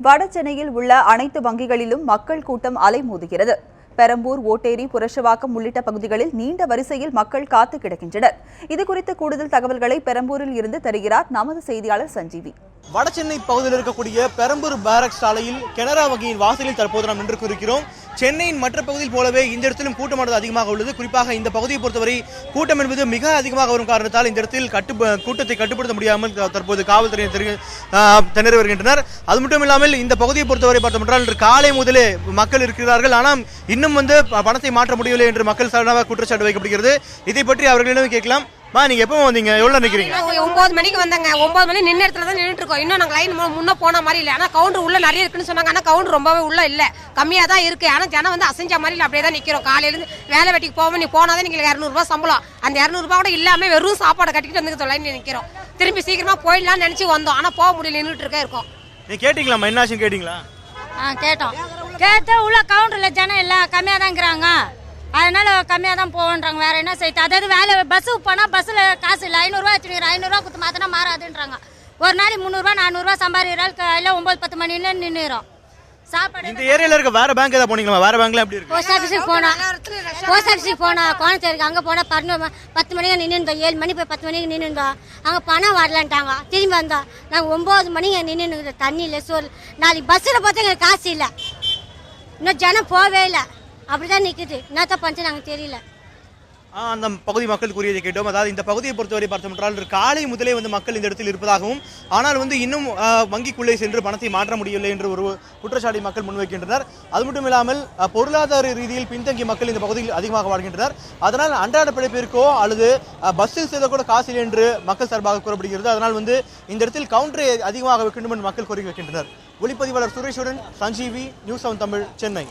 வட சென்னையில் உள்ள அனைத்து வங்கிகளிலும் மக்கள் கூட்டம் அலைமோதுகிறது. பெரம்பூர், ஓட்டேரி, புரஷவாக்கம் உள்ளிட்ட பகுதிகளில் நீண்ட வரிசையில் மக்கள் காத்து கிடக்கின்றனர். இதுகுறித்து கூடுதல் தகவல்களை பெரம்பூரில் இருந்து தருகிறார் நமது செய்தியாளர் சஞ்சீவி. வடசென்னை பகுதியில் இருக்கக்கூடிய பெரம்பூர் பேரக்ஸ் சாலையில் கனரா வங்கியின் வாசலில் தற்போது நாம் நின்று இருக்கிறோம். சென்னையின் மற்ற பகுதியில் போலவே இந்த இடத்திலும் கூட்டமானது அதிகமாக உள்ளது. குறிப்பாக இந்த பகுதியை பொறுத்தவரை கூட்டம் என்பது மிக அதிகமாக வரும் காரணத்தால் இந்த இடத்தில் கூட்டத்தை கட்டுப்படுத்த முடியாமல் தற்போது காவல்துறையினர் திணறி வருகின்றனர். அது மட்டும் இல்லாமல் இந்த பகுதியை பொறுத்தவரை பார்த்தோம் இன்று காலை முதலே மக்கள் இருக்கிறார்கள். ஆனால் இன்னும் பணத்தை மாற்ற முடியவில்லை என்று மக்கள் சார்பாக குற்றச்சாட்டு வைக்கப்படுகிறது. இதை பற்றி அவர்களிடம் கேட்கலாம். நீங்க எப்போ வந்தீங்க? எவ்வளவு நிக்கிறீங்க? 9 மணிக்கு வந்தாங்க. 9 மணி நின்ன இடத்துல தான் நின்றுட்டு இருக்கோம். இன்னும் நாங்க லைன் முன்ன போன மாதிரி இல்ல. ஆனா கவுண்டர் உள்ள நிறைய இருக்குன்னு சொன்னாங்க. ஆனா கவுண்டர் ரொம்பவே உள்ள இல்ல, கம்மியா தான் இருக்கு. ஆனா ஜனம் அசைஞ்ச மாதிரி அப்படியே தான் நிக்கிறோம். காலையில இருந்து வேலை வெட்டிக்கு போவோம். நீ போனாதான் நீங்க 200 ரூபாய் சம்பளம். அந்த 200 ரூபாய் கூட இல்லாம வெறும் சாப்பாடு கட்டிட்டு வந்து லைன் நிக்கிறோம். திரும்பி சீக்கிரமா போயிடலாம்னு நினைச்சு வந்தோம். ஆனா போக முடியல, நின்றுட்டு இருக்கோம். நீ கேட்டீங்களா? என்னாச்சுன்னு கேட்டீங்களா? கேட்டோம். உள்ள கவுண்டர்ல ஜனம் இல்ல, கம்மியா தான் இருக்கிறாங்க. அதனால கம்மியா தான் போகன்றாங்க. வேற என்ன செய்யுது? அதாவது வேலை பஸ்ஸுக்கு போனா பஸ்ல காசு இல்லை. 500 ரூபாய் வச்சுருக்கோம். 500 ரூபாய் கொடுத்து மாத்தினா மாறாதுன்றாங்க. ஒரு நாளைக்கு 300 ரூபாய் 400 ரூபாய் சம்பாதிக்கிறாள். காலையில 9-10 மணில நின்றுறோம். சாப்பாடு இந்த ஏரியால இருக்க வேற பேங்க் ஏதாவது போனீங்களா? வேற பேங்க்ல எப்படி இருக்கு? போஸ்ட் ஆஃபீஸுக்கு போனா கோயம்புத்தூருக்கு அங்கே போனால் 10 மணிக்கு நின்றுந்தோம். 7 மணி போய் 10 மணிக்கு நின்றுந்தோம். அங்கே பணம் வரலன்ட்டாங்க. திரும்பி வந்தோம். நாங்கள் 9 மணிக்கு நின்று தண்ணி இல்லை, சோறு. நாளைக்கு பஸ்ஸில் பார்த்தா எங்களுக்கு காசு இல்லை. இன்னும் ஜனம் போவே இல்லை. அப்படிதான் நிக்குது. என்னத்த பண்ணு நாங்க தெரியல. அந்த பகுதி மக்கள் கூறியதை கேட்டோம். அதாவது இந்த பகுதியை பொறுத்தவரை பார்த்தோம் என்றால் காலை முதலே மக்கள் இந்த இடத்தில் இருப்பதாகவும், ஆனால் இன்னும் வங்கிக்குள்ளே சென்று பணத்தை மாற்ற முடியவில்லை என்று ஒரு குற்றச்சாட்டை மக்கள் முன்வைக்கின்றனர். அது மட்டும் இல்லாமல் பொருளாதார ரீதியில் பின்தங்கிய மக்கள் இந்த பகுதியில் அதிகமாக வாழ்கின்றனர். அதனால் அன்றாட பிழைப்பிற்கோ அல்லது பஸ்ஸில் செய்த கூட காசு இல்லை என்று மக்கள் சார்பாக கூறப்படுகிறது. அதனால் இந்த இடத்தில் கவுண்டரை அதிகமாக வைக்க வேண்டும் என்று மக்கள் கோரிக்கை வைக்கின்றனர். ஒளிப்பதிவாளர் சுரேஷுடன் சஞ்சீவி, நியூஸ் 7 தமிழ், சென்னை.